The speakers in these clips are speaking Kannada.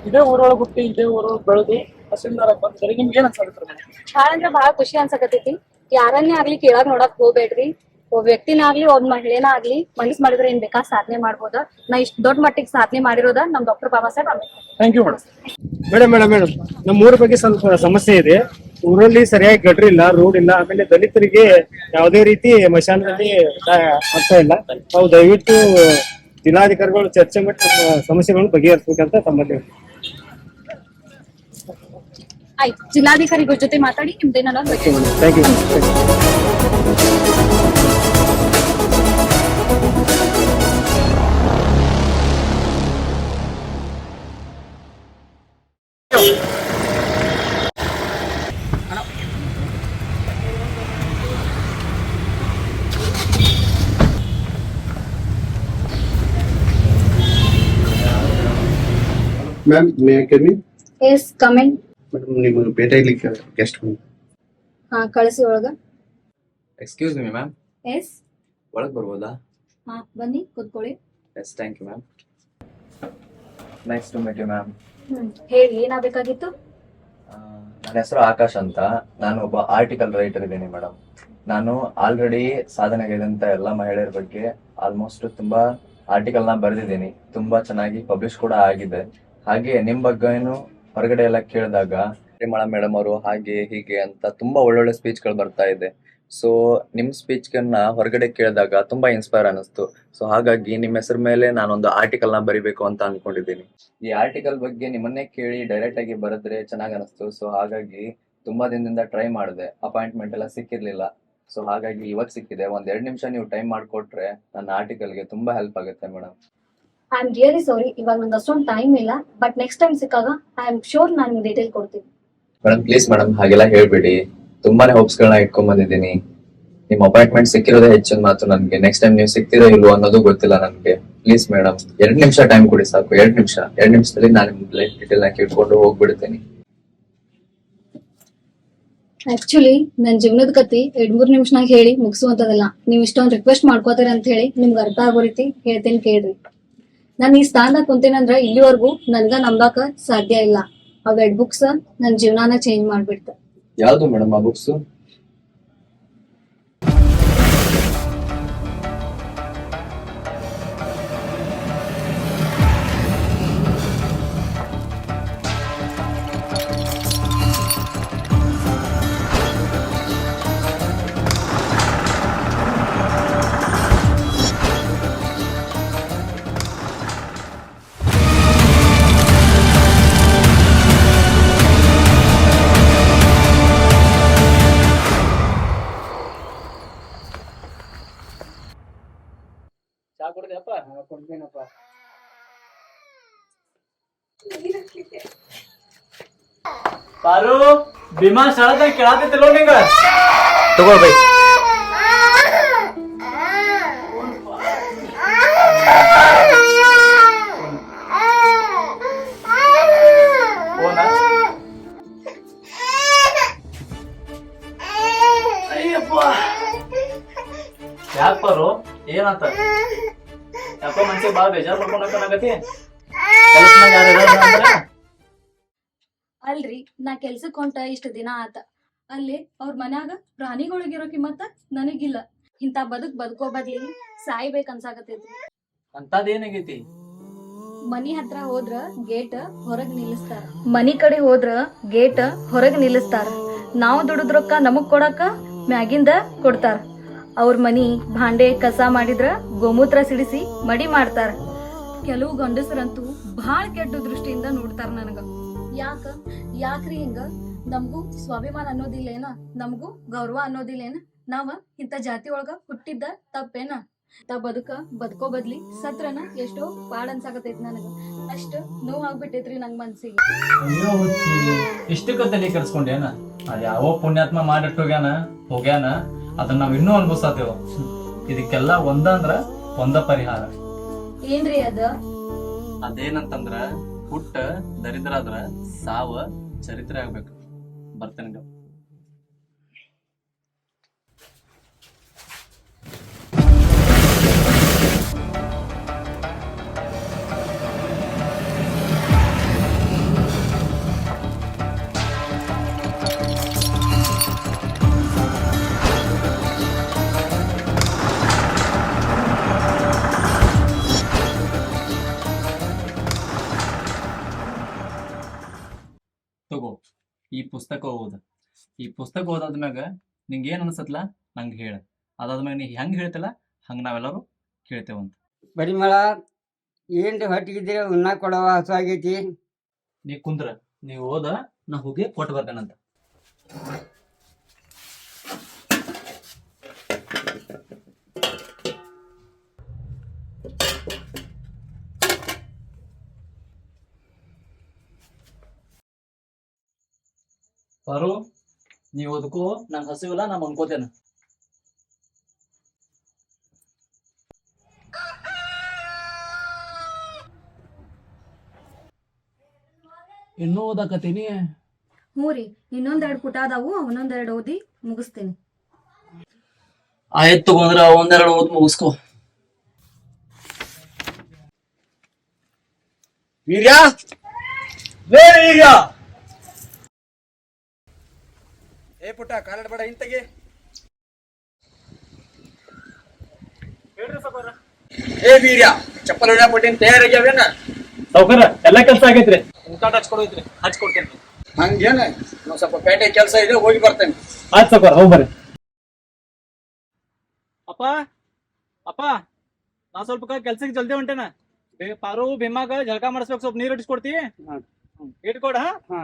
ಇದೇ ಊರೊಳಗೆ ಹುಟ್ಟಿ ಇದೇ ಊರೊಳಗೆ ಬೆಳೆದು ತಹಸೀಲ್ದಾರ್ ಬಂದ್ರಿ ನಿಮ್ಗೆ ಏನ್ ಅನ್ಸತ್ತೆ ಮೇಡಮ್? ಭಾಳ ಅಂದ್ರ ಭಾಳ ಖುಷಿ ಅನ್ಸಕತೈತಿ. ಯಾರನ್ನೇ ಆಗ್ಲಿ ಕೇಳಾಕ್ ನೋಡಕ್ ಹೋಗ್ಬೇಡ್ರಿ. ಒಬ್ಬ ವ್ಯಕ್ತಿನ ಆಗ್ಲಿ ಒಬ್ಬ ಮಹಿಳೆನ ಆಗ್ಲಿ ಮನಸ್ ಮಾಡಿದ್ರೆ ಏನ್ ಬೇಕಾ ಸಾಧನೆ ಮಾಡ್ಬೋದ. ನಾ ಇಷ್ಟ ದೊಡ್ಡ ಮಟ್ಟಿಗೆ ಸಾಧನೆ ಮಾಡಿರೋದ ನಮ್ doctor Baba Saheb Ambedkar. Thank you madam. Madam ನಮ್ಮ ಊರ ಬಗ್ಗೆ ಸ್ವಲ್ಪ ಸಮಸ್ಯೆ ಇದೆ. ಊರಲ್ಲಿ ಸರಿಯಾಗಿ ಗಟ್ರ ಇಲ್ಲ, ರೋಡ್ ಇಲ್ಲ, ಆಮೇಲೆ ದಲಿತರಿಗೆ ಯಾವುದೇ ರೀತಿ ಮಶಾನದಲ್ಲಿ ಆಗ್ತಾ ಇಲ್ಲ. ನಾವು ದಯವಿಟ್ಟು ಜಿಲ್ಲಾಧಿಕಾರಿಗಳು ಚರ್ಚೆ ಮಾಡಿ ನಮ್ಮ ಸಮಸ್ಯೆಗಳನ್ನು ಬಗೆಹರಿಸಬೇಕಂತ ತಮ್ಮಲ್ಲಿ. ಆಯ್ತು, ಜಿಲ್ಲಾಧಿಕಾರಿಗಳ ಜೊತೆ ಮಾತಾಡಿ ನಿಮ್ದೇನ thank you. Ma'am, may I come in? Yes, come in. Madam, ನಿಮಗೆ ಭೇಟಿ ಆಗ್ಲಿಕ್ಕೆ ಗೆಸ್ಟ್ ಬಂದು. ಹಾ, ಕಳಿಸಿ ಒಳಗ. ಎಕ್ಸ್ಕ್ಯೂಸ್ ಮಿ ಮ್ಯಾಮ್, ಎಸ್, ಒಳಗೆ ಬರ್ಬೋದಾ? ಹಾ ಬನ್ನಿ ಕೂತ್ಕೊಳ್ಳಿ. Yes, thank you ma'am. Nice to meet you ma'am. ಹೇಳಿ, ಏನಾಗಬೇಕಾಗಿತ್ತು? ನನ್ನ ಹೆಸರು ಆಕಾಶ್ ಅಂತ. ನಾನು ಒಬ್ಬ ಆರ್ಟಿಕಲ್ ರೈಟರ್ ಇದ್ದೀನಿ ಮೇಡಮ್. ನಾನು ಆಲ್ರೆಡಿ ಸಾಧನೆಗೈದಂತ ಎಲ್ಲ ಮಹಿಳೆಯರ ಬಗ್ಗೆ ಆಲ್ಮೋಸ್ಟ್ ತುಂಬಾ ಆರ್ಟಿಕಲ್ನ ಬರೆದಿದ್ದೀನಿ. ತುಂಬಾ ಚೆನ್ನಾಗಿ ಪಬ್ಲಿಷ್ ಕೂಡ ಆಗಿದೆ. ಹಾಗೆ ನಿಮ್ ಬಗ್ಗೆನು ಹೊರಗಡೆ ಎಲ್ಲ ಕೇಳಿದಾಗ ಪರಿಮಳ ಮೇಡಮ್ ಅವರು ಹಾಗೆ ಹೀಗೆ ಅಂತ ತುಂಬಾ ಒಳ್ಳೊಳ್ಳೆ ಸ್ಪೀಚ್ಗಳು ಬರ್ತಾ ಇದೆ. ಸೊ ನಿಮ್ ಸ್ಪೀಚ್ಗಳನ್ನ ಹೊರಗಡೆ ಕೇಳಿದಾಗ ತುಂಬಾ ಇನ್ಸ್ಪೈರ್ ಅನಿಸ್ತು. ಸೊ ಹಾಗಾಗಿ ನಿಮ್ಮ ಹೆಸರು ಮೇಲೆ ನಾನೊಂದು ಆರ್ಟಿಕಲ್ ನ ಬರಿಬೇಕು ಅಂತ ಅನ್ಕೊಂಡಿದ್ದೀನಿ. ಈ ಆರ್ಟಿಕಲ್ ಬಗ್ಗೆ ನಿಮ್ಮನ್ನೇ ಕೇಳಿ ಡೈರೆಕ್ಟ್ ಆಗಿ ಬರೆದ್ರೆ ಚೆನ್ನಾಗ್ ಅನಿಸ್ತು. ಸೊ ಹಾಗಾಗಿ ತುಂಬಾ ದಿನದಿಂದ ಟ್ರೈ ಮಾಡಿದೆ, ಅಪಾಯಿಂಟ್ಮೆಂಟ್ ಎಲ್ಲ ಸಿಕ್ಕಿರ್ಲಿಲ್ಲ. ಸೊ ಹಾಗಾಗಿ ಇವತ್ತು ಸಿಕ್ಕಿದೆ. 1-2 ನಿಮಿಷ ನೀವು ಟೈಮ್ ಮಾಡಿಕೊಟ್ರೆ ನನ್ನ ಆರ್ಟಿಕಲ್ಗೆ ತುಂಬಾ ಹೆಲ್ಪ್ ಆಗುತ್ತೆ madam. I am really sorry, ಇವಾಗ ನಂಗೆ ಅಷ್ಟೊಂದು ಟೈಮ್ ಇಲ್ಲ. ಬಟ್ ನೆಕ್ಸ್ಟ್ ಟೈಮ್ ಸಿಕ್ಕಾಗ ಐ ಆಮ್ ಶೋರ್ ನಾನು ನಿಮ್ಗೆ ಡೀಟೇಲ್ ಕೊಡ್ತೀನಿ. ಮೇಡಮ್ ಪ್ಲೀಸ್ ಮೇಡಮ್, ಹಾಗೆಲ್ಲ ಹೇಳ್ಬಿಡಿ. ತುಂಬಾನೇ ಹೋಪ್ಸ್ಗಳನ್ನ ಇಟ್ಕೊಂಡ್ ಬಂದಿದ್ದೀನಿ. ನಿಮ್ ಅಪಾಯಿಂಟ್ಮೆಂಟ್ ಸಿಕ್ಕಿರೋದೇ ಹೆಚ್ಚಿನ ಮಾತು ನನ್ಗೆ. ನೆಕ್ಸ್ಟ್ ಟೈಮ್ ನೀವು ಸಿಕ್ತಿರೋ ಇಲ್ವೋ ಅನ್ನೋದು ಗೊತ್ತಿಲ್ಲ ನನ್ಗೆ. ಪ್ಲೀಸ್ ಮೇಡಮ್, 2 ನಿಮಿಷ ಟೈಮ್ ಕೊಡಿ ಸಾಕು. 2 ನಿಮಿಷದಲ್ಲಿ ನಾನು ನಿಮ್ ಲೈಫ್ ಡೀಟೇಲ್ ನ ಕೇಳ್ಕೊಂಡು ಹೋಗ್ಬಿಡ್ತೀನಿ. ಆಕ್ಚುಲಿ ನನ್ ಜೀವನದ ಕತಿ 2-3 ನಿಮಿಷನಾಗ ಹೇಳಿ ಮುಗಿಸುವಂತದಲ್ಲ. ನೀವ್ ಇಷ್ಟೊಂದು ರಿಕ್ವೆಸ್ಟ್ ಮಾಡ್ಕೋತೀರ ಅಂತ ಹೇಳಿ ನಿಮ್ಗೆ ಅರ್ಥ ಆಗೋ ರೀತಿ ಹೇಳ್ತೇನೆ ಕೇಳ್ರಿ. ನಾನು ಈ ಸ್ಥಾನದಾಗ ಕುಂತೇನಂದ್ರ ಇಲ್ಲಿವರೆಗೂ ನನ್ಗ ನಂಬಾಕ ಸಾಧ್ಯ ಇಲ್ಲ. ಆ 2 ಬುಕ್ಸ್ ನನ್ ಜೀವನಾನ ಚೇಂಜ್ ಮಾಡ್ಬಿಡ್ತ. ಯಾವ್ದು ಮೇಡಮ್ ಆ ಬುಕ್ಸ್? ಚಾ ಕೊಡ್ತೀಯಪ್ಪ? ಕೊಡ್ತೀನಪ್ಪ. ಪಾರು, ಭೀಮಾ ಶಾರದಾಗ ಕೇಳಾತಿತ್ತಿಲ್ಲೋ ನಿಂಗ? ತಗೋ ಬೈ. ಯಾಕೆ ಪಾರು, ಏನಂತ? ಯಾಕೋ ಮನ್ಸಿಗೆ ಬಾಳ ಬೇಜಾರ್ ಮಾಡ್ಕೊಂಡಾಗತಿ? ಅಲ್ರಿ, ನಾ ಕೆಲ್ಸಕ್ ಹೊಂಟ ಇಷ್ಟ ದಿನ ಆತ. ಅಲ್ಲಿ ಅವ್ರ ಮನ್ಯಾಗ ಪ್ರಾಣಿಗಳಿಗಿರೋ ಕಿಮ್ಮತ್ತ ನನಗಿಲ್ಲ. ಇಂತ ಬದುಕೋ ಬದ್ಲಿ ಸಾಯ್ಬೇಕ್ ಅನ್ಸಾಕತ್ತೈತಿ. ಅಂತದೇನಾಗೈತಿ? ಮನಿ ಹತ್ರ ಹೋದ್ರ ಗೇಟ್ ಹೊರಗ್ ನಿಲ್ಲಿಸ್ತಾರ, ಮನಿ ಕಡೆ ಹೋದ್ರ ಗೇಟ್ ಹೊರಗ್ ನಿಲ್ಲಿಸ್ತಾರ. ನಾವ್ ದುಡಿದ್ ರೊಕ್ಕ ನಮಗ್ ಕೊಡಾಕ ಮ್ಯಾಗಿಂದ ಕೊಡ್ತಾರ. ಅವ್ರ ಮನಿ ಭಾಂಡೆ ಕಸ ಮಾಡಿದ್ರ ಗೋಮೂತ್ರ ಸಿಡಿಸಿ ಮಡಿ ಮಾಡ್ತಾರ. ಕೆಲವು ಗಂಡಸರಂತೂ ಬಹಳ ಕೆಟ್ಟ ದೃಷ್ಟಿಯಿಂದ ನೋಡ್ತಾರ ನನಗ. ಯಾಕ್ರಿ ಹಿಂಗ? ನಮ್ಗೂ ಸ್ವಾಭಿಮಾನ ಅನ್ನೋದಿಲ್ಲೇನ? ನಮಗೂ ಗೌರವ ಅನ್ನೋದಿಲ್ಲೇನ? ನಾವ ಇಂತ ಜಾತಿ ಒಳಗ ಹುಟ್ಟಿದ್ದ ತಪ್ಪೇನ? ಬದುಕೋ ಬದ್ಲಿ ಸತ್ರನ ಎಷ್ಟೋ ಪಾಡ್ ಅನ್ಸಾಕತೈತಿ ನನಗ. ಅಷ್ಟ ನೋವು ಆಗ್ಬಿಟ್ಟೈತ್ರಿ ನಂಗ್ ಮನ್ಸಿಗೆ. ಇಷ್ಟಕ್ಕ ತಲೆ ಕೆಡ್ಸ್ಕೊಂಡೇನ? ಅದ್ ಯಾವ ಪುಣ್ಯಾತ್ಮ ಹೋಗ್ಯಾನ ಅದನ್ನ ನಾವ್ ಇನ್ನೂ ಅನ್ಭವಿಸ್ತೇವ. ಇದಕ್ಕೆಲ್ಲ ಒಂದ ಪರಿಹಾರ. ಏನ್ರಿ ಅದ? ಅದೇನಂತಂದ್ರ ಹುಟ್ಟ ದರಿದ್ರ ಆದ್ರ ಸಾವ ಚರಿತ್ರೆ ಆಗ್ಬೇಕು. ಬರ್ತೇನೆ. ತಗೋ, ಈ ಪುಸ್ತಕ ಓದ. ಈ ಪುಸ್ತಕ ಓದಾದ್ಮ್ಯಾಗ ನಿಂಗೆ ಏನ್ ಅನ್ಸತ್ಲ ನಂಗೆ ಹೇಳ. ಅದಾದ್ಮ್ಯಾಗ ನೀ ಹೆಂಗ್ ಹೇಳ್ತಿಲ್ಲ ಹಂಗ ನಾವೆಲ್ಲರೂ ಕೇಳ್ತೇವಂತ. ಪರಿಮಳ ಏನ್ರಿ ಹೊಟ್ಟಿಗಿದ್ದೀರ ಉಣ್ಣಾಕ ಕೊಡವ ಹಸು ಆಗೈತಿ. ನೀ ಕುಂದ್ರ, ನೀ ಓದ, ನಾ ಹೋಗಿ ಕೊಟ್ಟು ಬರ್ತೇನಂತ. ಪಾರು, ನೀ ಓದ್ಕೋ, ನಂಗೆ ಹಸಿವಿಲ್ಲ, ನಾ ಮನ್ಕೋತೇನೆ. ಇನ್ನೂ ಓದಾಕತ್ತೀನಿ. ಹ್ಞೂ ರೀ, ಇನ್ನೊಂದೆರಡು ಪುಟ ಅದಾವು, ಅವನೊಂದೆರಡು ಓದಿ ಮುಗಿಸ್ತೇನೆ. ಆಯ್ತು ತಗೊಂಡ್ರ ಒಂದೆರಡು ಓದ್ ಮುಗಿಸ್ಕೋ. ವೀರ್ಯ, ಲೇ ವೀರ್ಯ, ಏ ಪುಟ್ಟ ಕಾಲಿಡ್ಬೇಡ ಇಂತಗೆ. ಏ ವೀರ್ಯ, ಚಪ್ಪಲ್ ಹೊಡ್ಯಾಕ ಕೊಟ್ಟಿನ ತಯಾರಾಗ್ಯಾವೇನ? ಸಾವ್ಕಾರ ಎಲ್ಲಾ ಕೆಲ್ಸ ಆಗೈತ್ರಿ. ಮುಖಾಟ ಹಚ್ಕೊಡೋದ್ರಿ, ಹಚ್ಕೊಡ್ತೇನೆ. ಹಂಗೇನ, ನಾವ್ ಸ್ವಲ್ಪ ಪೇಟೆ ಕೆಲಸ ಇದೆ, ಹೋಗಿ ಬರ್ತೇನೆ. ಆಯ್ತು ಸಾವ್ಕಾರ, ಹೋಗಿ ಬರ್ರಿ. ಅಪ್ಪ ಅಪ್ಪ, ನಾ ಸ್ವಲ್ಪ ಕೆಲ್ಸಕ್ಕೆ ಜಲ್ದಿ ಹೊಂಟೇನ. ಪಾರು ಭೀಮಾಗ ಜಳಕ ಮಾಡಿಸ್ಬೇಕು, ಸ್ವಲ್ಪ ನೀರು ಇಟ್ಸ್ಕೊಡ್ತಿ. ಇಟ್ಕೊಡ. ಹಾ.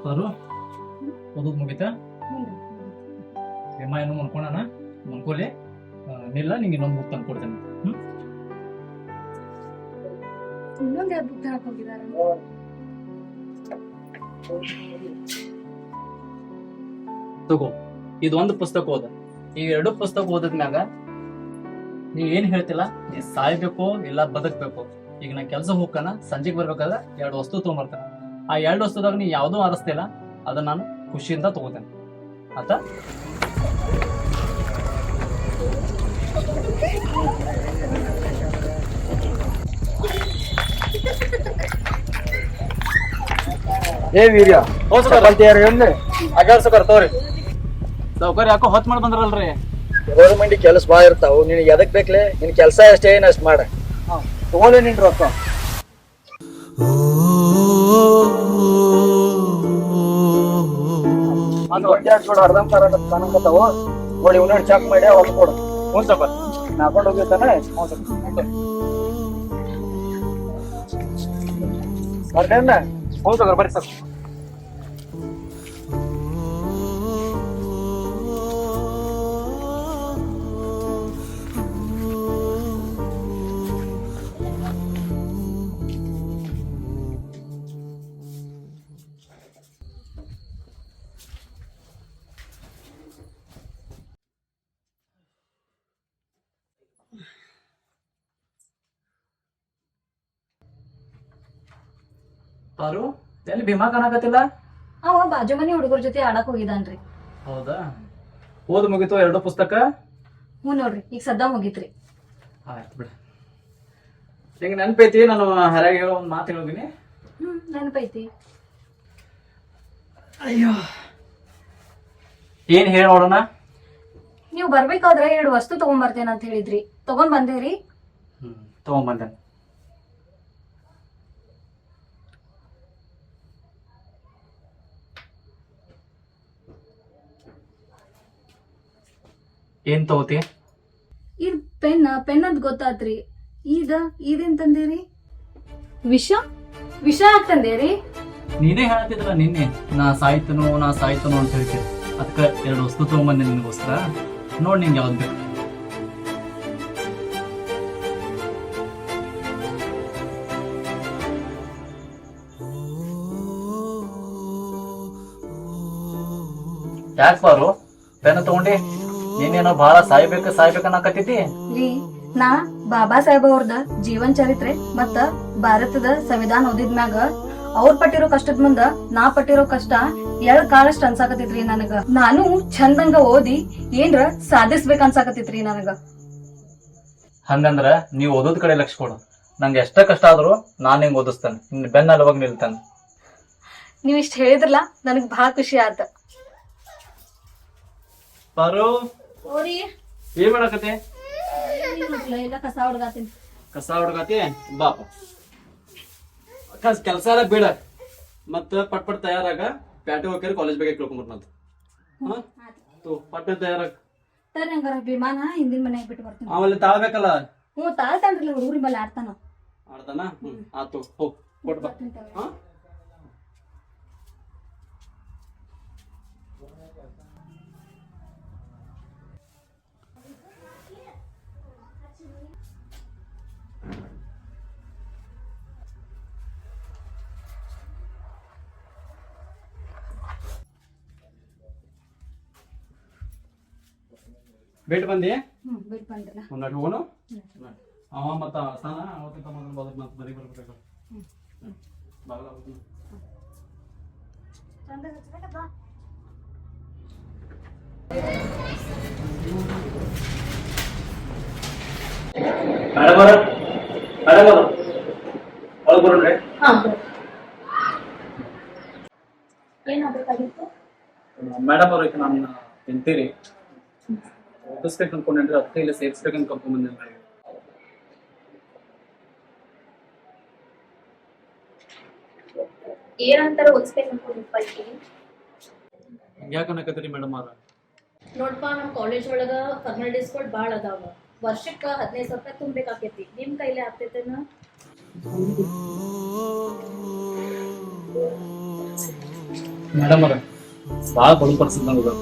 ಪಾರು ಓದೋದ್ ಮುಗಿತಾ? ಭೀಮಾ ಏನು ಮನ್ಕೋಣ, ಮನ್ಕೋಲಿ. ನಿಲ್ಲ, ನಿಂಗೆ ಇನ್ನೊಂದು ಬುಕ್ ತಂದು ಕೊಡ್ತೇನೆ. ಇನ್ನೊಂದೆರಡು ಬುಕ್ ತರಕ್ ಹೋಗಿದ್ದಾರೆ. ತಗೋ, ಇದೊಂದು ಪುಸ್ತಕ ಓದ. ಈ ಎರಡು ಪುಸ್ತಕ ಓದಿದ್ಮ್ಯಾಗ ನೀ ಏನ್ ಹೇಳ್ತಿಲ್ಲ, ನೀ ಸಾಯ್ಬೇಕು ಇಲ್ಲ ಬದುಕ್ಬೇಕು. ಈಗ ನಾ ಕೆಲ್ಸ ಹೋಗ್ಕನ, ಸಂಜೆಗೆ ಬರ್ಬೇಕಾದ್ರೆ 2 ವಸ್ತು ತಗೊಂಬರ್ತಾನ. ಆ 2 ವಸ್ತುದಾಗ ನೀ ಯಾವ್ದೂ ಆರಿಸ್ತಿಲ್ಲ, ಅದನ್ನ ನಾನು ಖುಷಿಯಿಂದ ತಗೋತೇನೆ ಆತ. ಏ ವೀರ್ಯ, ಚಪ್ಪಲ್ ತಯಾರ ಅಗಾಡ್ಸಕರ್ ತಗೋರಿ. ಸಾವ್ಕಾರ ಯಾಕೋ ಹೊತ್ ಮಾಡಿ ಬಂದ್ರಲ್ರಿ. ಗೌರ್ಮೆಂಟ್ ಕೆಲಸ ಬಾ ಇರ್ತಾವ, ನಿನಗೆ ಎದಕ್ ಬೇಕ್ಲೆ? ನಿನ್ ಕೆಲಸ ಅಷ್ಟೇ ಏನ್ ಅಷ್ಟ್ ಮಾಡ. ತಗೊಳ್ಳಿ ನಿನ್ ರೊಕ್ಕ. ಅರ್ಧಂ ತರ ಕಾಣಕತ್ತಾವ ನೋಡಿ, ಇವ್ ನೋಡಿ ಚೆಕ್ ಮಾಡಿ ಹೊಸ ಕೊಡು. ಹ್ಞೂ ಸಾವ್ಕಾರ. ನಾಕೊಂಡು ಹೋಗಿರ್ತಾನೆ. ಬರ್ತೇನ? ಹ್ಞೂ ಸಾವ್ಕಾರ, ಬರ್ರಿ ಸರ್. ಪಾರು, ಎಲ್ಲಿ ಭೀಮಾ ಕಾಣಕತ್ತಿಲ್ಲ? ಅವ ಬಾಜು ಮನಿ ಹುಡುಗರ ಜೊತೆ ಆಡಕ್ ಹೋಗಿದಾನ್ರಿ. ಹೌದಾ? ಓದ್ ಮುಗಿತು 2 ಪುಸ್ತಕ? ಹ್ಞೂ ನೋಡ್ರಿ, ಈಗ ಸದ್ದ ಮುಗೀತ್ರಿ. ಆಯ್ತು ಬಿಡ. ನಿಂಗೆ ನೆನಪೈತಿ ನಾನು ಹರ್ಯಾಗ ಹೇಳೋ ಒಂದು ಮಾತು ಹೇಳಿದೀನಿ. ನೆನಪೈತಿ. ಅಯ್ಯೋ, ಏನ್ ಹೇಳಿ ನೋಡೋಣ. ನೀವು ಬರ್ಬೇಕಾದ್ರೆ 2 ವಸ್ತು ತಗೊಂಬರ್ತೇನೆ ಅಂತ ಹೇಳಿದ್ರಿ, ತಗೊಂಡ್ ಬಂದೇರಿ? ತಗೊಂಬಂದೆ. ಏನ್ ತಗೋತಿ? ಇದ್ ಪೆನ್ ಅಂತ ಗೊತ್ತಾತ್ರಿ. ಇದೇನ್ ತಂದೇರಿ? ವಿಷ ಯಾಕೆ ತಂದೇರಿ? ನೀನೇ ಹೇಳತ್ತಿದ್ರ ನಿನ್ನೆ, ನಾ ಸಾಯ್ತನೋ ಅಂತ ಹೇಳ್ತೀರಿ. ಅದಕ್ಕ 2 ವಸ್ತು ತಗೊಂಬಂದೆ ನಿನಗೋಸ್ಕರ. ನೋಡ್ ನಿಂಗೆ ಯಾವ್ದು ಬೇಕು. ಯಾಕೆ ಬಾರು ಪೆನ್ ತಗೊಂಡಿ? ನೀನೇನೋ ಬಹಳ ಸಾಯ್ಬೇಕನ್ನಕತ್ತಿದ್ದಿ. ರೀ, ನಾ ಬಾಬಾ ಸಾಹೇಬ್ ಅವ್ರದ ಜೀವನ್ ಚರಿತ್ರೆ ಮತ್ತ ಭಾರತದ ಸಂವಿಧಾನ ಓದಿದ್ಮ್ಯಾಗ ಅವ್ರ ಪಟ್ಟಿರೋ ಕಷ್ಟದ ಮುಂದ ನಾ ಪಟ್ಟಿರೋ ಕಷ್ಟ ಕಾಳಷ್ಟ ಅನ್ಸಾಕತಿತ್ರಿ ನನಗ. ನಾನು ಚಂದಂಗ ಓದಿ ಏನ್ರ ಸಾಧಿಸ್ಬೇಕ ಅನ್ಸಾಕತಿತ್ರಿ ನನಗ. ಹಂಗಂದ್ರ ನೀವ್ ಓದೋದ್ ಕಡೆ ಲಕ್ಷ ಕೊಡು. ನಂಗೆ ಎಷ್ಟ ಕಷ್ಟ ಆದ್ರೂ ನಾನ್ ಹಿಂಗ್ ಓದಿಸ್ತೇನೆ, ನಿನ್ ಬೆನ್ನ ಅಲವಾಗ ನಿಲ್ತಾನೆ. ನೀವ್ ಇಷ್ಟ ಹೇಳಿದ್ರಲ್ಲ, ನನಗ್ ಬಹಳ ಖುಷಿ ಆತ. ಪಾರು, ಏನ್ ಮಾಡಕತ್ತೆ? ಇಲ್ಲ ಕಸ ಹೊಡ್ಗಾತೀನಿ. ಕಸ ಹೊಡ್ಗಾತಿ ಬಾಪ ಕೆಲಸ ಎಲ್ಲ ಬೇಡ ಮತ್ತ ಪಟ್ ತಯಾರಾಗ ಪ್ಯಾಟಿ ಹೋಗ್ಯಾರ ಕಾಲೇಜ್ ಬಗ್ಗೆ ಕೇಳ್ಕೊಂಬರ್ನಂತ ಹಾ ಪಟ್ಟ ತಯಾರಾಗ ತರ್ರಿ ಹಂಗಾರ ವಿಮಾನ ಹಿಂದಿನ ಮನ್ಯಾಗ ಬಿಟ್ಟು ಬರ್ತೀನಿ. ಆಮೇಲೆ ತಾಳ್ಬೇಕಲ್ಲ ತಾಳ್ತಾನ್ರಲ್ಲ ಹುಡುಗ್ರಿ ಮೇಲೆ ಆಡ್ತಾನ. ಆಡ್ತಾನ ಆತು ಹೋಗ್ ಕೊಟ್ ಬಾ ಹಾ ಬೇಟ್ ಬಂದಿ ಬಿಟ್ಟು ಬಂದ್ರಲ್ಲ. ಒಂದ್ ಹೋಗೋಣ ಅವ ಮತ್ತ ತಾನ ಅವತ್ತಿಂತ ಮೊದಲು ಮತ್ತೆ ಮರಿ ಬರ್ಬೇಕು ಬಾಗಲ ಏನಾಗಬೇಕಾಗಿತ್ತು? ಮೇಡಮ್ ಅವ್ರಿಗೆ ನನ್ನ ತಿಂತೀರಿ ಓದಿಸ್ಬೇಕು ಅನ್ಕೊಂಡ್ರಿ ಅದಕ್ಕೆ ಇಲ್ಲ ಸೇರ್ಸ್ಬೇಕಂತ ಕರ್ಕೊಂಡ್ ಬಂದೆ ಏನಂತಾರ ಓದಿಸ್ಬೇಕು ಅನ್ಕೊಂಡಿಪ್ಪ ಈಗ? ಯಾಕನ್ನಕತ್ತೀರಿ ಮೇಡಮ್ ಅವ್ರ? ನೋಡ್ಪ ನಮ್ ಕಾಲೇಜ್ ಒಳಗ ಫಾರ್ಮಾಲಿಟೀಸ್ಗಳು ಭಾಳ ಅದಾವ. ವರ್ಷಕ್ಕ 15,000 ರೂಪಾಯಿ ತುಂಬೇಕಾಕೇತಿ. ನಿಮ್ ಕೈಲಿ ಆಗ್ತೈತೇನ? ಮೇಡಮ್ ಅವ್ರ ಭಾಳ ಬಡ ಪರಿಸ್ಥಿತಿ ನಮ್ಗೆ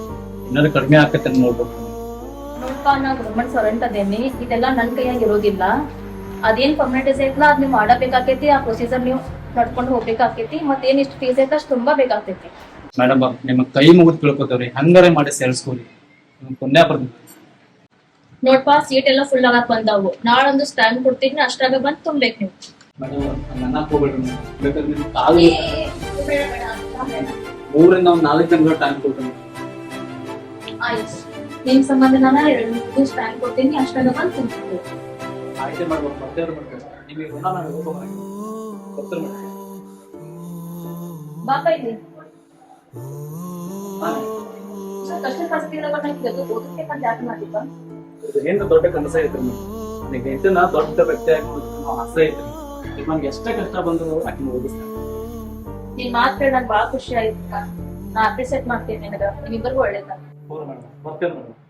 ಏನಾದ್ರು ಕಡಿಮೆ ಆಕತ್ತೆ ನೋಡ್ಬೇಕು. ನೋಡ್ಪ ನಾ ಗೌರ್ಮೆಂಟ್ ಸರ್ವೆಂಟ್ ಅದೇನಿ, ಇದೆಲ್ಲ ನನ್ ಕೈಯಾಗ ಇರೋದಿಲ್ಲ. ಅದೇನ್ ಫಾರ್ಮಾಲಿಟೀಸ್ ಐತ್ಲಾ ಅದ್ ನೀವು ಮಾಡಬೇಕಾಕೇತಿ. ಆ ಪ್ರೊಸೀಜರ್ ನೀವು ನಡ್ಕೊಂಡು ಹೋಗ್ಬೇಕಾಕೇತಿ. ಮತ್ತೇನ್ ಇಷ್ಟು ಫೀಸ್ ಐತ ಅಷ್ಟು ತುಂಬಾ ಬೇಕಾಗ್ತೈತಿ. ಮೇಡಮ್ ಅವ್ರ ನಿಮ್ಮ ಕೈ ಮುಗಿದು ತಿಳ್ಕೊತೇವ್ರಿ ಹಂಗಾರೆ ಮಾಡಿ ಸೇರಿಸ್ಕೋರಿ ನಿಮ್ಗೆ ಪುಣ್ಯ ಬರ್ತೈತಿ. ನೋಡ್ಪ ಸೀಟ್ ಎಲ್ಲ ಫುಲ್ ಆಗಕ್ ಬಂದಾವು. ನಾಳೊಂದು ಸ್ಟ್ಯಾಂಡ್ ಕೊಡ್ತೀನಿ, ಅಷ್ಟ್ರಾಗ ಬಂದ್ ತುಂಬೇಕು ನೀವು. ಮೇಡಮ್ ಅವ್ರ ನನ್ನ ಹೋಗ್ಬೇಡ್ರಿ ಬೇಕಾದ್ರೆ ನಿಮ್ಗೆ ಕಾಲು 3 ರಿಂದ 4 ತಿಂಗಳು ಟೈಮ್ ಕೊಡ್ತೀನಿ. ಆಯ್ತು, ನಿಮ್ ಸಂಬಂಧ ನಾನು 2-3 ಸ್ಟ್ಯಾಂಡ್ ಕೊಡ್ತೀನಿ, ಅಷ್ಟ್ರಾಗ ಬಂದ್ ತುಂಬಿಟ್ಟು. ಆಯ್ತು ಮಾಡ್ಬೋದು ಬರ್ತೇವ್ರಿ ಮಾಡ್ತೀವಿ ನಿಮಗೆ ಋಣ ನಾನು ಹೋಗ್ಬೇಕು ಗೊತ್ತಿರ ಮಾಡ್ತೀವಿ. ಬಾಪ ಇಲ್ಲಿ ಕಷ್ಟ ಪರಿಸ್ಥಿತಿಗಳ ಓದಿಸ್ಬೇಕಂತ ಯಾಕೆ ಮಾಡ್ತಿಪ್ಪ? ಏನು ದೊಡ್ಡ ಕನಸ ಐತ್ರಿ ನನಗೆ ಇದನ್ನ ದೊಡ್ಡ ವ್ಯಕ್ತಿ ಆಗಿ ಆಸೆ ಐತ್ರಿ. ನಿಮ್ಗೆ ಎಷ್ಟೇ ಕಷ್ಟ ಬಂದ್ರು ಆಕಿನ ಓದಿಸ್ತಾರೆ. ನಿನ್ ಮಾತು ಕೇಳಿ ನಂಗೆ ಭಾಳ ಖುಷಿ ಆಯ್ತು. ನಾ ಅಪ್ರಿಸಿಯೇಟ್ ಮಾಡ್ತೀನಿ ನಿನಗ. ನಿಮ್ಮಿಬ್ಬರಿಗೂ ಒಳ್ಳೇದ. ಮೇಡಮ್ ಬರ್ತೇನೆ ಮೇಡಮ್.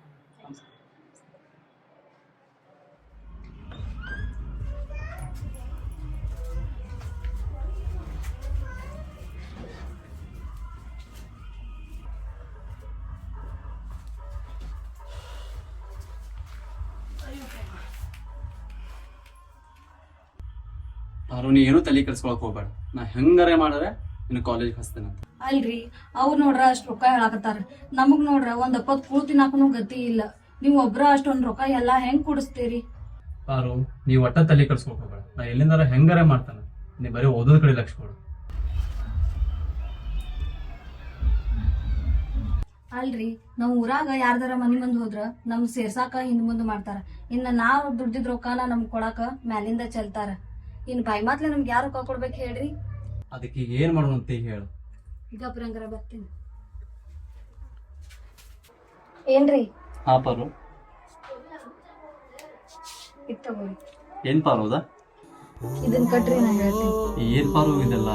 ನೀ ಏನು ತಲೆ ಕೆಡ್ಸ್ಕೊಳಕ್ ಹೋಗ್ಬೇಡ. ನಾ ಹೆಂಗಾರೆ ಮಾಡಿದ್ರೆ ಇನ್ನು ಕಾಲೇಜ್ ಹಚ್ತೇನೆ ಅಂತ. ಅಲ್ರಿ ಅವ್ರು ನೋಡ್ರ ಅಷ್ಟ್ ರೊಕ್ಕ ಹೇಳಾಕತ್ತಾರ. ನಮಗ್ ನೋಡ್ರ ಒಂದ್ 20 ಕೂಳ್ ತಿನ್ನಾಕನು ಗತಿ ಇಲ್ಲ. ನೀವ್ ಒಬ್ರ ಅಷ್ಟೊಂದ್ ರೊಕ್ಕ ಎಲ್ಲಾ ಹೆಂಗ್ ಕುಡಿಸ್ತೀರಿ? ಪಾರು ನೀವ್ ಒಟ್ಟ ತಲೆ ಕೆಡ್ಸ್ಕೊಳಕ್ ಹೋಗ್ಬೇಡ. ನಾ ಎಲ್ಲಿಂದಾರ ಹೆಂಗಾರೆ ಮಾಡ್ತಾನೆ. ನೀ ಬರೀ ಓದೋದ್ ಕಡೆ ಲಕ್ಷ ಕೊಡು. ಅಲ್ರಿ ನಾವ್ ಊರಾಗ ಯಾರ್ದಾರ ಮನಿ ಮುಂದ್ ಹೋದ್ರ ನಮ್ ಸೇರ್ಸಾಕ ಹಿಂದ್ ಮುಂದ್ ಮಾಡ್ತಾರ. ಇನ್ನ ನಾವ್ ದುಡ್ದಿದ್ ರೊಕ್ಕನ ನಮ್ಗ್ ಕೊಡಾಕ ಮ್ಯಾಲಿಂದ ಚೆಲ್ತಾರ. ಇನ್ ಬಾಯಿ ಮಾತ್ಲೆ ನಮ್ಗೆ ಯಾರು ರೊಕ್ಕ ಕೊಡ್ಬೇಕು ಹೇಳ್ರಿ? ಅದಕ್ಕೆ ಏನ್ ಮಾಡೋಣ ಅಂತ ಹೇಳು. ಗಬ್ರಂಗರ ಬರ್ತೀನಿ. ಏನ್ರಿ? ಹಾ ಪಾರು ಇದ್ ತಗೋರಿ. ಏನ್ ಪಾರು ಅದ? ಇದನ್ ಕಟ್ರಿ ನಾ ಹೇಳ್ತೀನಿ. ಏನ್ ಪಾರು ಇದೆಲ್ಲ?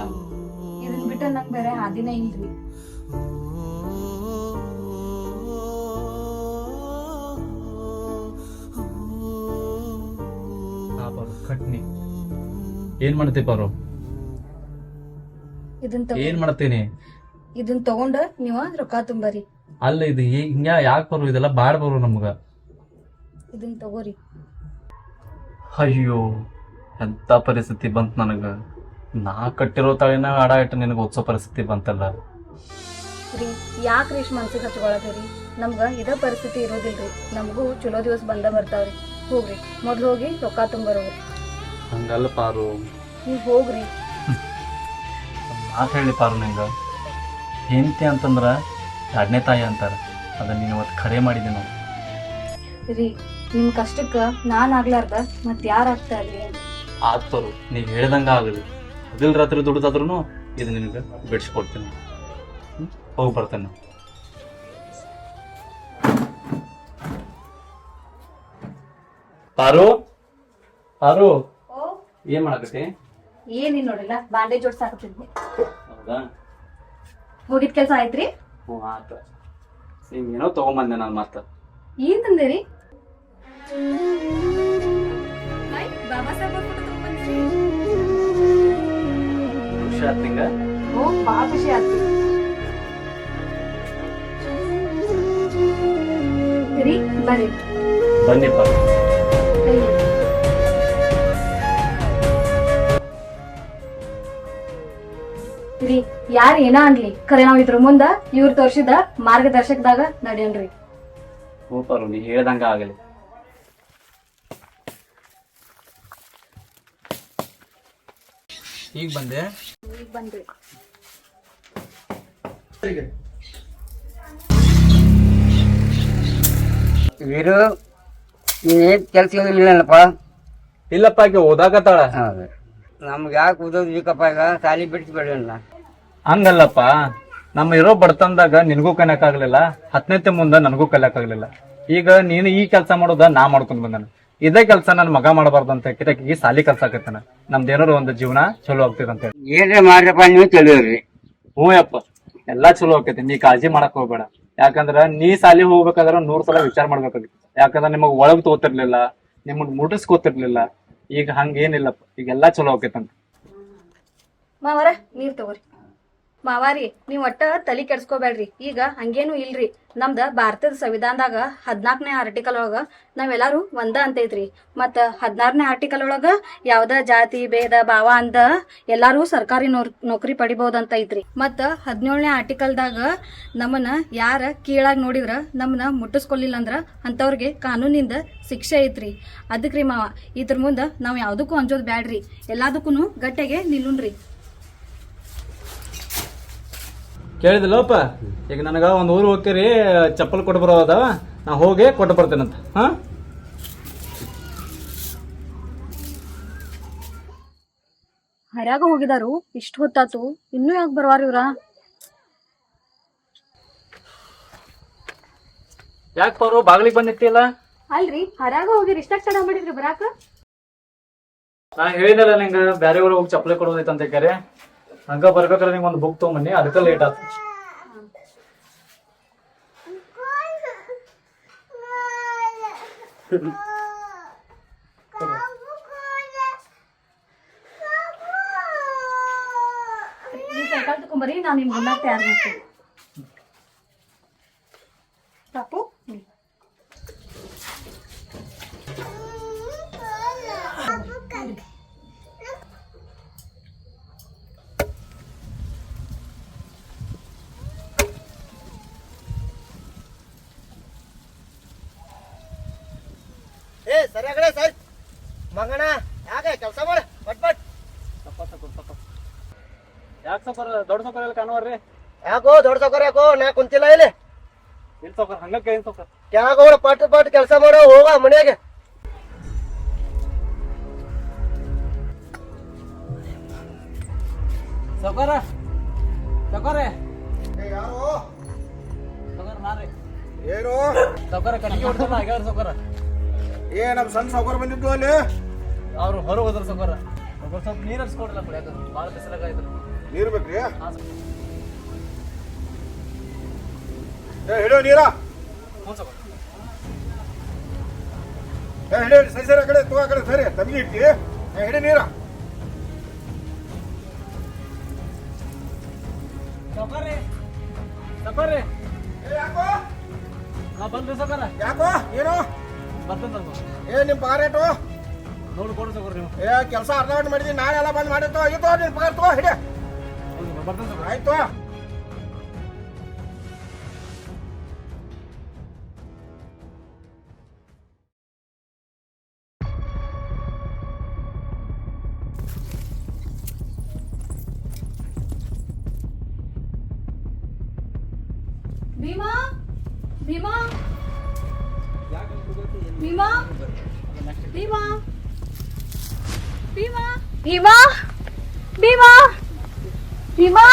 ಇದನ್ ಬಿಟ್ಟ ನಂಗ್ ಬೇರೆ ಹಾದಿನೇ ಇಲ್ರಿ. ಹಾ ಪಾರು ಕಟ್ನಿ. ಏನ್ ಮಾಡ್ತಿ ಪಾರು? ಏನ್ ಮಾಡ್ತೀನಿ? ಇದನ್ ತಗೊಂಡ ನೀವ ರೊಕ್ಕ ತುಂಬರಿ. ಅಲ್ಲ ಇದು ಹಿಂಗ ಯಾಕೆ ಪಾರು? ಇದೆಲ್ಲ ಬಾಳ್ ಬರು ನಮ್ಗ. ಇದನ್ ತಗೋರಿ. ಅಯ್ಯೋ ಎಂತ ಪರಿಸ್ಥಿತಿ ಬಂತ ನನಗ. ನಾ ಕಟ್ಟಿರೋ ತಾಳಿನ ಆಡ ಇಟ್ಟು ನಿನಗೆ ಓದ್ಸೋ ಪರಿಸ್ಥಿತಿ ಬಂತಲ್ಲ ರೀ. ಯಾಕ್ರಿ ಇಷ್ಟ್ ಮನ್ಸಿಗೆ ಹಚ್ಕೊಳತ್ತೀರಿ? ನಮ್ಗ ಇದ ಪರಿಸ್ಥಿತಿ ಇರೋದಿಲ್ರಿ. ನಮಗೂ ಚಲೋ ದಿವಸ ಬಂದ ಬರ್ತಾವ್ರಿ. ಹೋಗ್ರಿ ಮೊದ್ಲು ಹೋಗಿ ರೊಕ್ಕ ತುಂಬರೋಗ್ರಿ. ಹಂಗಲ್ಲ ಪಾರು. ನೀವ್ ಹೋಗ್ರಿ. ಮಾತು ಹೇಳಿ ಪಾರು ನಂಗ. ಹೆಂಡತಿ ಅಂತಂದ್ರ ಎರಡನೇ ತಾಯಿ ಅಂತಾರ. ಅದನ್ನ ನೀನು ಇವತ್ತು ಖರೆ ಮಾಡಿದೆ ನಾವು. ರೀ ನಿಮ್ ಕಷ್ಟಕ್ಕ ನಾನ್ ಆಗ್ಲಾರ್ದ ಮತ್ ಯಾರ್ ಆಗ್ತಾರ್ರಿ? ಆತ್ ಪಾರು ನೀವ್ ಹೇಳ್ದಂಗ ಆಗಲಿ. ಹಗಲ್ ರಾತ್ರಿ ದುಡ್ದಾದ್ರೂ ಇದು ನಿನಗೆ ಬಿಡಿಸ್ಕೊಡ್ತೀನಿ. ಹೋಗಿ ಬರ್ತೇನೆ. ಪಾರು ಪಾರು ಏನ್ ಮಾಡಕತ್ತಿ? ಏನಿಲ್ಲ ನೋಡಿಲ್ಲ, ಬ್ಯಾಂಡೇಜ್ ಜೋಡ್ಸಾಕತ್ತಿದ್ನಿ. ಹೌದಾ? ಹೋಗಿದ್ ಕೆಲ್ಸ ಆಯ್ತ್ರಿ? ಹ್ಞೂ ಆತ. ಏನೋ ತಗೊಂಬಂದೆ ನಾನು ಮತ್ತ. ಏನ್ ತಂದಿರಿ? ಬಾಬಾ ಸಾಹೇಬ್ ಅವ್ರ ಫೋಟೋ ತಗೊಂಡ್ಬಂದಿರಿ. ಖುಷಿ ಆತ್ ನಿಂಗ? ಓ, ಬಾಳ ಖುಷಿ ಆಯ್ತು ರೀ. ಬರ್ರಿ ಬನ್ನಿಪ್ಪ. ರೀ, ಯಾರ ಏನ ಅನ್ಲಿ ಖರೆ ನಾವ್ ಇದ್ರ ಮುಂದ ಇವ್ರ ತೋರ್ಸಿದ ಮಾರ್ಗದರ್ಶಕದಾಗ ನಡೆಯನ್ರಿ. ಹ್ಞೂ ಪಾರು, ನೀ ಹೇಳ್ದಂಗ ಆಗಲಿ. ಈಗ ಬಂದೆ. ಈಗ ಬಂದ್ರಿ. ವೀರು ನೀನೇನ್ ಕೆಲ್ಸ ಇಲ್ಲಪ್ಪ. ಇಲ್ಲಪ್ಪ, ಆಕೆ ಓದಾಕತ್ತಾಳ. ಹೌದು, ನಮ್ಗೆ ಯಾಕೆ ಓದೋದು ಬೇಕಪ್ಪ, ಈಗ ಸಾಲಿ ಬಿಡಿಸ್ಬೇಡಲ್ಲ. ಹಂಗಲ್ಲಪ್ಪ, ನಮ್ಮ ಇರೋ ಬಡತನದಾಗ ನಿನಗೂ ಕಲಿಯಕ್ಕಾಗ್ಲಿಲ್ಲ, 10ನೇ ಮುಂದ ನನಗೂ ಕಲಿಯಕ್ಕಾಗ್ಲಿಲ್ಲ. ಈಗ ನೀನು ಈ ಕೆಲಸ ಮಾಡೋದ ನಾ ಮಾಡ್ಕೊಂಡ್ ಬಂದಾನ. ಇದೇ ಕೆಲಸ ನನ್ನ ಮಗ ಮಾಡಬಾರ್ದು ಅಂತ ಕಿಟಕಿಗೆ ಸಾಲಿ ಕಲ್ಸಾಕತ್ತಾನ. ನಮ್ದೇನಾರು ಒಂದು ಜೀವನ ಚಲೋ ಆಗ್ತೈತೆ ಅಂತ ಹೇಳಿ. ಏನ್ರಿ ಮಾಡ್ರಪ್ಪ, ನೀವು ತಿಳಿದ್ರಿ. ಹ್ಞೂ ಯಪ್ಪ, ಎಲ್ಲಾ ಚಲೋ ಆಕೈತಿ. ನೀ ಕಾಳಜಿ ಮಾಡಕ್ ಹೋಗ್ಬೇಡ. ಯಾಕಂದ್ರ ನೀ ಸಾಲಿ ಹೋಗ್ಬೇಕಾದ್ರ 100 ಸಲ ವಿಚಾರ ಮಾಡ್ಬೇಕಾಗಿತ್ತು. ಯಾಕಂದ್ರ ನಿಮಗ್ ಒಳಗ್ ತೋತಿರ್ಲಿಲ್ಲ, ನಿಮ್ಮನ್ ಮುಟ್ಟಿಸ್ಕೋತಿರ್ಲಿಲ್ಲ. ಈಗ ಹಂಗೇನಿಲ್ಲಪ್ಪ, ಈಗೆಲ್ಲಾ ಚಲೋ ಆಕೈತಂತ. ಮಾವಾರ ನೀರ್ ತಗೋರಿ. ಮಾವಾರಿ, ನೀವ್ ಒಟ್ಟ ತಲಿ ಕೆಡ್ಸ್ಕೋಬೇಡ್ರಿ. ಈಗ ಹಂಗೇನು ಇಲ್ರಿ. ನಮ್ದ ಭಾರತದ ಸಂವಿಧಾನದಾಗ 14ನೇ ಆರ್ಟಿಕಲ್ ಒಳಗ ನಾವೆಲ್ಲಾರು ಒಂದ ಅಂತೈತ್ರಿ. ಮತ್ತ 16ನೇ ಆರ್ಟಿಕಲ್ ಒಳಗ ಯಾವ್ದ ಜಾತಿ ಭೇದ ಭಾವ ಅಂದ ಎಲ್ಲಾರು ಸರ್ಕಾರಿ ನೌಕರಿ ಪಡಿಬಹುದಂತ ಐತ್ರಿ. ಮತ್ತ 17ನೇ ಆರ್ಟಿಕಲ್ದಾಗ ನಮ್ಮನ್ನ ಯಾರ ಕೀಳಾಗಿ ನೋಡಿದ್ರ ನಮ್ಮನ್ನ ಮುಟ್ಟಿಸ್ಕೊಲಿಲ್ಲ ಅಂದ್ರ ಅಂತವ್ರಿಗೆ ಕಾನೂನಿಂದ ಶಿಕ್ಷೆ ಐತ್ರಿ. ಅದಕ್ರಿ ಮಾವ, ಇದ್ರ ಮುಂದ ನಾವ್ ಯಾವ್ದಕ್ಕೂ ಅಂಜೋದ್ ಬ್ಯಾಡ್ರಿ. ಎಲ್ಲದಕ್ಕೂ ಗಟ್ಟೆಗೆ ನಿಲ್ಲುನ್ರಿ. ಕೇಳಿದಿಲ್ಲಪ್ಪ, ಈಗ ನನಗ ಒಂದ್ ಊರು ಹೋಗ್ತೀರಿ, ಚಪ್ಪಲ್ ಕೊಟ್ಟು ಬರೋ ಅದಾವ, ನಾ ಹೋಗಿ ಕೊಟ್ಟು ಬರ್ತೇನಂತ. ಹಾ, ಹರ್ಯಾಗ ಹೋಗಿದಾರು, ಇಷ್ಟು ಹೊತ್ತಾತು, ಇನ್ನೂ ಯಾಕೆ ಬರ್ವಾರ ಇವ್ರ? ಯಾಕೆ ಪಾರು ಬಾಗ್ಲಿಗೆ ಬಂದಿತ್ತಿಲ್ಲ? ಅಲ್ರಿ, ಹರ್ಯಾಗ ಹೋಗಿರಿ, ಇಷ್ಟಾಗ ತಡ ಮಾಡಿದ್ರಿ ಬರಾಕ? ನಾ ಹೇಳಿದಲ್ಲ ನಿಂಗ ಬ್ಯಾರೆ ಊರಿಗೆ ಹೋಗಿ ಚಪ್ಪಲಿ ಕೊಡೋದೈತೆ ಅಂತ ಕೇಳಿ. ಹಂಗ ಬರ್ಬೇಕಾದ್ರೆ ನಿಂಗೆ ಒಂದು ಬುಕ್ ತಗೊಂಬನ್ನಿ, ಅದಕ್ಕೆ ಲೇಟ್ ಆಯ್ತು. ನೀವು ಸೈಕಲ್ ತಗೊಂಬರಿ, ನಾನು ನಿಮ್ಗೆ ಗುಂಡಾಗ ತಯಾರು ಮಾಡ್ತೀನಿ. ಸಾಕು? ಸರಿಯಾಗಡೆ ಸರ್ ಮಂಗಣ, ಯಾಕೆ ಕೆಲಸ ಮಾಡ ಪಟ್ ಪಟ್. ಯಾಕೆ ಸೌಕರ್ ದೊಡ್ಡ ಸೌಕರ್ ಎಲ್ಲ ಕಾಣುವರ್ರಿ? ಯಾಕೋ ದೊಡ್ಡ ಸೌಕರ್ ಯಾಕೋ, ನಾ ಕುಂತಿಲ್ಲ ಇಲ್ಲಿ. ಇಲ್ಲ ಸೌಕರ್, ಹಂಗ ಏನ್ ಸೌಕರ್? ಯಾಕೋ ಪಟ್ ಪಟ್ ಕೆಲಸ ಮಾಡೋ, ಹೋಗ ಮನ್ಯಾಗ. ಸೌಕರ ಸೌಕರ್ರೆ ಯಾರು ಸೌಕರ್ ನಾರಿ ಏನು ಸೌಕರ ಕಟ್ಟಿಗೆ ಹೊಡ್ತಾರ ಆಗ್ಯಾರ ಸೌಕರ. ನಮ್ ಸಣ್ಣ ಸೌಕರ್ ಬಂದಿದ್ದು ಅಲ್ಲಿ. ಅವ್ರು ಹೊರಗೆ ಹೋದ್ರ ಸೌಕರ. ಸ್ವಲ್ಪ ನೀರು ಹರಿಸ್ಕೊಡ್ರಲ್ಲ ಕುಡಿಯಾಕ, ಭಾಳ ಬಿಸಿಲಾಗ ನೀರು ಬೇಕ್ರಿ? ಹಿಡಿಯೋ ನೀರ. ಹ್ಞೂ ಸೌಕರ್. ಹಿಡಿಯೋ ಸರಿ ಸರಿ, ಆ ಕಡೆ ತಗೋ, ಆ ಕಡೆ ಸರಿ ತಮ್ಗೆ ಇಟ್ಟಿ. ಹಿಡಿ ನೀರ. ಸೌಕರ್ರಿ ಸೌಕರ್ರಿ, ಯಾಕೋ ನಾ ಬಂದ್ರಿ ಸೌಕರ. ಯಾಕೋ ಏನು ಬರ್ತೇನೆ ನಿಮ್ ಪಗಾರ ಏಟು? ನೋಡಿ ಕೊಡು ಸೌಕರ್ ನೀವು. ಕೆಲಸ ಅರ್ಧ ಗಂಟೆ ಮಾಡಿದೀನಿ, ನಾಳೆಲ್ಲ ಬಂದ್ ಮಾಡಿತ್ತು. ಆಗಿತ್ತು ನಿನ್ ಪಗಾರ ತಗೋ, ಹಿಡಿಯ. ಬರ್ತೇನೆ ಸೌಕರ್. ಆಯ್ತು. ಭೀಮಾ ಭೀಮಾ ಭೀಮಾ ಭೀಮಾ ಭೀಮಾ ಭೀಮಾ ಭೀಮಾ ಭೀಮಾ.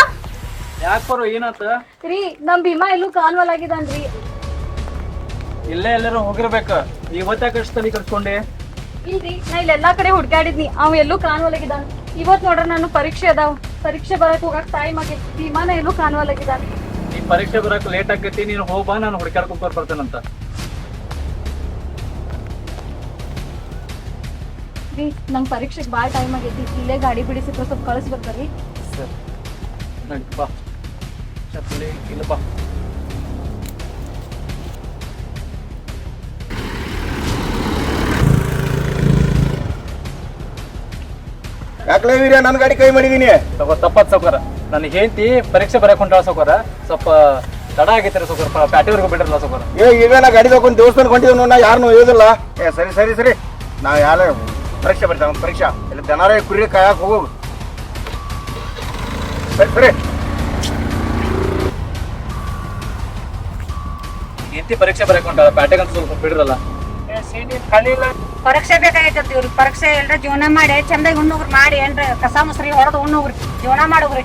ಯಾಕೆ ಬರೋ ಏನಾತ? ರೀ, ನಮ್ ಭೀಮಾ ಎಲ್ಲೂ ಕಾಣವಲ್ಲಾಗಿದ್ದಾನ್ರಿ. ಇಲ್ಲೇ ಎಲ್ಲರೂ ಹೋಗಿರ್ಬೇಕ. ಇವತ್ತಾಕ ಎಷ್ಟು ತಲೆ ಕಟ್ಕೊಂಡೆ? ಇಲ್ರಿ ನಾ ಇಲ್ಲಿ ಎಲ್ಲಾ ಕಡೆ ಹುಡ್ಕಾಡಿದ್ನಿ ಅವ್ ಎಲ್ಲೂ ಕಾಣುವಲಾಗಿದ್ದಾನ. ಇವತ್ ನೋಡ್ರ ನಾನು ಪರೀಕ್ಷೆ ಅದಾವ, ಪರೀಕ್ಷೆ ಬರಕ್ ಹೋಗಕ್ ಟೈಮ್ ಆಗೈತಿ, ವಿಮಾನ ಎಲ್ಲೂ ಕಾಣುವಲಾಗಿದ್ದಾನ. ಈ ಪರೀಕ್ಷೆ ಬರಕ್ ಲೇಟ್ ಆಕೈತಿ, ನೀನು ಹೋಗ್ಬಾ, ನಾನು ಹುಡುಕಾಡ್ಕೊಂಡ್ ಬರ್ತೇನಂತ. ರೀ ನಂಗ್ ಪರೀಕ್ಷೆಗೆ ಬಾಳ್ ಟೈಮ್ ಆಗೈತಿ, ಇಲ್ಲೇ ಗಾಡಿ ಬಿಡಿಸಿದ್ರ ಸ್ವಲ್ಪ ಕಳಿಸ್ಬೇಕ್ರಿ. ಸರ್ ನಡಿ ಬಾ, ಚಪ್ಪಲಿ ಇಲ್ಲ ಬಾ. ಯಾಕಲೇ ವೀರ್ಯ ನನ್ನ ಗಾಡಿ ಕೈ ಮಾಡಿದೀನಿ. ತಪ್ಪತ್ ಸೌಕರ, ನನ್ನ ಹೆಂಡತಿ ಪರೀಕ್ಷೆ ಬರಕ್ ಹೊಂಟಾಳ ಸೌಕರ, ಸ್ವಲ್ಪ ತಡ ಆಗೈತಿ ಸೌಕರ, ಪ್ಯಾಟಿವರೆಗೂ ಬಿಟ್ಟಿರಲ್ಲ ಸೌಕರ. ಈಗ ನಾ ಗಾಡಿ ತಗೊಂಡು ದೇವಸ್ಥಾನ ಕೊಂಡಿವ್ ನಾ ಯಾರನ್ನು ಹೇಳುದಿಲ್ಲ. ಸರಿ ಸರಿ ಸರಿ ನಾವ್ ಯಾರ ಪರೀಕ್ಷೆ ಬರ್ತಾವ ಪರೀಕ್ಷಾ ಇಲ್ಲ ದನಾರ ಕುರಿ ಕಾಯಕ್ ಹೋಗು. ಸರಿ ಸರಿ ಹೆಂಡತಿ ಪರೀಕ್ಷೆ ಬರಕ್ ಹೊಂಟಾಳ, ಪ್ಯಾಟಿಗಂತ ಸ್ವಲ್ಪ ಬಿಡಿರಲ್ಲ. ಪರೀಕ್ಷೆ ಬೇಕಾಗೈತಿ ಇವ್ರಿಗೆ. ಪರೀಕ್ಷೆ ಎಲ್ರ ಜೀವನ ಮಾಡಿ ಚಂದಾಗಿ ಉಣ್ಣೋಗ್ರಿ, ಮಾಡಿ ಏನ್ರ ಕಸ ಮುಸ್ರಿ ಹೊಡೆದು ಉಣ್ಣೋಗ್ರಿ, ಜೀವನ ಮಾಡೋಗ್ರಿ.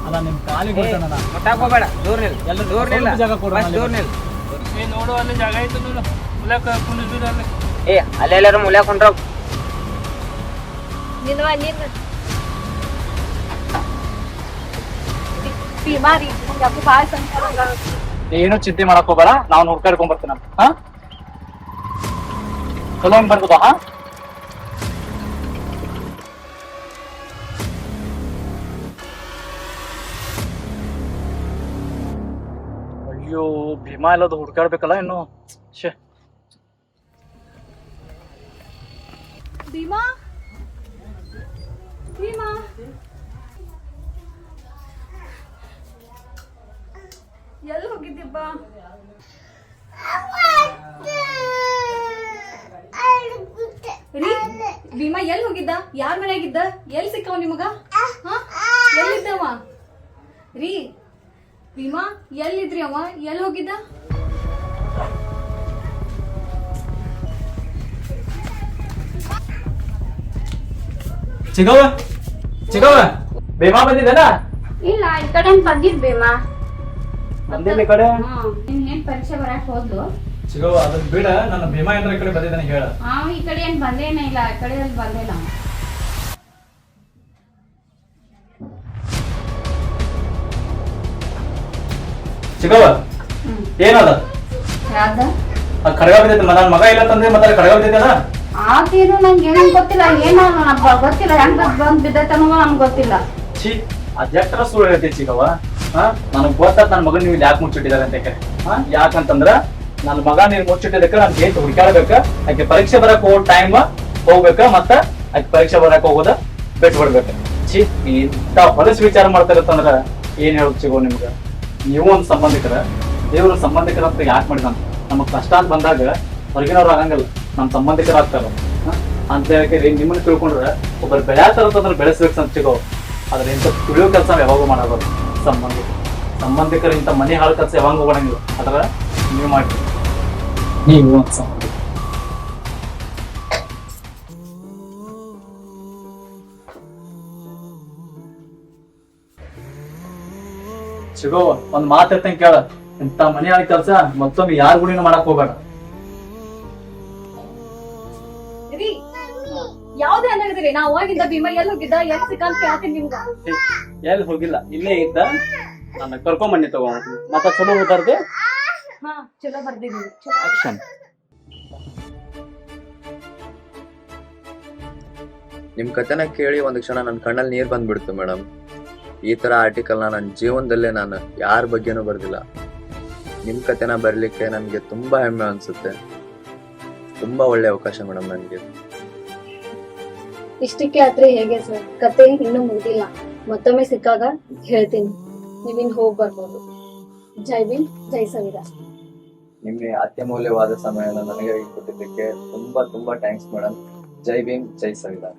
ಅಲ್ಲ ನಿಮ್ ಕಾಲಿಗೆ ಬರ್ತಾನ ಗೊತ್ತಾಗೋಬೇಡ, ದೂರ ನಿಲ್, ದೂರ ನಿಲ್ಲ, ಜಾಗ ಕೊಡು, ದೂರ ನಿಲ್. ನೋಡು ಅಲ್ಲಿ ಜಾಗ ಐತೆ ನೋಡು, ಮುಲ್ಯಾಕ ಕುಣಿದ್ರು ಅಲ್ಲಿ. ಏ ಅಲ್ಲೆಲ್ಲಾರು ಮುಲ್ಯಾಕ ಹೊಂಟ್ರಾವ್. ಭೀಮಾ ರೀ ನಂಗೆ ಅಪ್ಪು ಬಾಳ್ ಸಂಸಾರ. ಏನು ಚಿಂತೆ ಮಾಡಕ್ ಹೋಗ್ಬೇಡ, ನಾವು ಹುಡ್ಕಾಡ್ಕೊಂಡ್ ಬರ್ತೀನ. ಹಾ ಚಲೋ ಹಂಗ್ ಬರ್ತದ. ಹಾ ಅಯ್ಯೋ ಭೀಮಾ ಎಲ್ಲದು ಹುಡ್ಕಾಡ್ಬೇಕಲ್ಲ ಇನ್ನು. ಭೀಮಾ ಭೀಮಾ ಎಲ್ಲಿ ಹೋಗಿದ್ದೀಪ್ಪ? ರೀ ಭೀಮಾ ಎಲ್ಲಿ ಹೋಗಿದ್ದ? ಯಾರ ಮನೆಯಾಗಿದ್ದ? ಎಲ್ಲಿ ಸಿಕ್ಕವ ನಿಮಗ? ಎಲ್ಲಿದ್ದವ? ರೀ ಭೀಮಾ ಎಲ್ಲಿದ್ರಿ? ಅವ ಎಲ್ಲಿ ಹೋಗಿದ್ದ? ಚಿಗವ ಚಿಗವ ಭೀಮಾ ಬಂದಿದ್ದೇನ? ಇಲ್ಲ ಈ ಕಡೆ ಬಂದಿದ್ ಭೀಮಾ. ಬಂದಿಲ್ಲ ಈ ಕಡೆ. ನಿನ್ ಏನ್ ಪರೀಕ್ಷೆ ಬರಕ್ ಹೋದ್ಲು? ಚಿಗವ ಅದನ್ನ ಬಿಡ, ನನ್ನ ಭೀಮಾ ಏನ್ರ ಈ ಕಡೆ ಬಂದಿದ್ದಾನೆ ಹೇಳ. ಈ ಕಡೆ ಏನ್ ಬಂದೇನ ಇಲ್ಲ, ಈ ಕಡೆ ಅಲ್ಲಿ ಬಂದಿಲ್ಲ. ಚಿಗವ ಏನದ? ಯಾವ್ದ? ಕಡಗ ಬಿದ್ದೈತೆ, ನನ್ನ ಮಗ ಇಲ್ಲ ತಂದ್ರೆ ಮತ್ತೆ ಕಡಗ ಬಿದ್ದೈತಲ್ಲ. ಆತೇನು ನಂಗೆ ಏನೇನ್ ಗೊತ್ತಿಲ್ಲ, ಏನೋ ಗೊತ್ತಿಲ್ಲ, ಹೆಂಗ್ ಬಂದ್ ಬಿದ್ದೈತನೋ ನಮ್ಗೆ ಗೊತ್ತಿಲ್ಲ. ಛೀ ಅದ್ಯಾಕ್ತರ ಸುಳ್ಳು ಹೇಳ್ತಿ ಚಿಗವ? ನನಗ್ ಗೊತ್ತಾತ್ ನನ್ನ ಮಗನ್ ನೀವು ಯಾಕೆ ಮುಚ್ಚಿಟ್ಟಿದ್ದಾರೆ ಅಂತ. ಯಾಕಂತಂದ್ರ ನನ್ನ ಮಗ ನೀನ್ ಮುಚ್ಚಿಟ್ಟಿದ್ದಕ್ಕ ನನ್ ಗೇಟ್ ಹುಡುಕಾಡ್ಬೇಕ, ಆಕೆ ಪರೀಕ್ಷೆ ಬರಕ್ ಹೋಗೋ ಟೈಮ್ ಹೋಗ್ಬೇಕ, ಮತ್ತ ಆಕೆ ಪರೀಕ್ಷೆ ಬರಕ್ ಹೋಗೋದ ಬಿಟ್ಟು ಬಿಡ್ಬೇಕ. ಛೀ ಇಂತ ಹೊಲಸ್ ವಿಚಾರ ಮಾಡ್ತಾರತ್ತಂದ್ರ ಏನ್ ಹೇಳುದು ಚಿಗೋ ನಿಮ್ಗ? ನೀವು ಒಂದ್ ಸಂಬಂಧಿಕರ, ದೇವ್ರ ಸಂಬಂಧಿಕರ ಅಂತ ಯಾಕೆ ಮಾಡಿದಾನ? ನಮಗ್ ಕಷ್ಟ ಅಂತ ಬಂದಾಗ ಹೊರಗಿನವ್ರು ಆಗಂಗಿಲ್ಲ, ನಮ್ ಸಂಬಂಧಿಕರ ಆಗ್ತಾರ ಅಂತ ಹೇಳಿ ನಿಮ್ಮನ್ನ ತಿಳ್ಕೊಂಡ್ರ ಒಬ್ಬರು ಬೆಳೆಯತಾರಂತಂದ್ರೆ ಬೆಳೆಸ್ಬೇಕು ಅಂತ ಚಿಗೋ. ಆದ್ರೆ ಇಂಥ ತುಳಿಯೋ ಕೆಲಸ ಯಾವಾಗೂ ಮಾಡಬಾರ್ದು. ಸಂಬಂಧಿಕರ ಇಂಥ ಮನೆ ಹಾಳು ಕೆಲಸ ಯಾವಾಗ ಹೋಗೋಣಂಗಿಲ್ಲ. ಅದ್ರ ನೀವು ಮಾಡಿ, ನೀವು ಒಂದು ಸಂಬಂಧಿಕ. ಚಿಗೋ ಒಂದ್ ಮಾತಿರ್ತಂಗೆ ಕೇಳ, ಇಂಥ ಮನೆ ಹಾಳು ಕೆಲಸ ಮತ್ತೊಮ್ಮೆ ಯಾರ ಗುಡಿನ ಮಾಡಕ್ ಹೋಗ್ಬೇಡ. ರೀ ಯಾವ್ದೇ ಅನ್ನಾಗದ್ರಿ ನಾ ಅವಾಗಿಂದ ಭೀಮಾ ಎಲ್ಲಿ ಹೋಗಿದ್ದ, ಎಲ್ಲಿ ಸಿಕ್ಕಂತ ಕೇಳ್ತೀನಿ ನಿಮ್ಗ. ಎಲ್ಲಿ ಹೋಗಿಲ್ಲ, ಇಲ್ಲೇ ಇದ್ದ. ನನ್ನ ಕರ್ಕೊಂಡ್ ಬನ್ನಿ ತಗೋ, ಮತ್ತ ಚಲೋ ಓದಾರ್ದು. ಚಲೋ ಬರ್ದಿದ್ದೀನಿ. ಆಕ್ಷನ್. ನಿಮ್ ಕಥೆನ ಕೇಳಿ ಒಂದ್ ಕ್ಷಣ ನನ್ನ ಕಣ್ಣಲ್ಲಿ ನೀರ್ ಬಂದ್ಬಿಡ್ತು ಮೇಡಮ್. ಈ ತರ ಆರ್ಟಿಕಲ್ನ ನನ್ನ ಜೀವನದಲ್ಲೇ ನಾನು ಯಾರ ಬಗ್ಗೆನೂ ಬರ್ದಿಲ್ಲ. ನಿಮ್ ಕಥೆನ ಬರ್ಲಿಕ್ಕೆ ನನ್ಗೆ ತುಂಬಾ ಹೆಮ್ಮೆ ಅನ್ಸುತ್ತೆ. ತುಂಬಾ ಒಳ್ಳೆ ಅವಕಾಶ ಮೇಡಮ್ ನನ್ಗೆ. ಇಷ್ಟಕ್ಕೆ ಆದ್ರೆ ಹೇಗೆ ಸರ್, ಕತೆ ಇನ್ನೂ ಮುಗಿದಿಲ್ಲ. ಮತ್ತೊಮ್ಮೆ ಸಿಕ್ಕಾಗ ಹೇಳ್ತೀನಿ, ನೀವಿನ್ ಹೋಗ್ ಬರ್ಬೋದು. ಜೈ ಭೀಮ್, ಜೈ ಸಂವಿಧಾನ. ನಿಮ್ಗೆ ಅತ್ಯಮೂಲ್ಯವಾದ ಸಮಯನ ನನಗೆ ಕೊಟ್ಟಿದ್ದಕ್ಕೆ ತುಂಬಾ ತುಂಬಾ ಥ್ಯಾಂಕ್ಸ್ ಮೇಡಮ್. ಜೈ ಭೀಮ್, ಜೈ ಸಂವಿಧಾನ.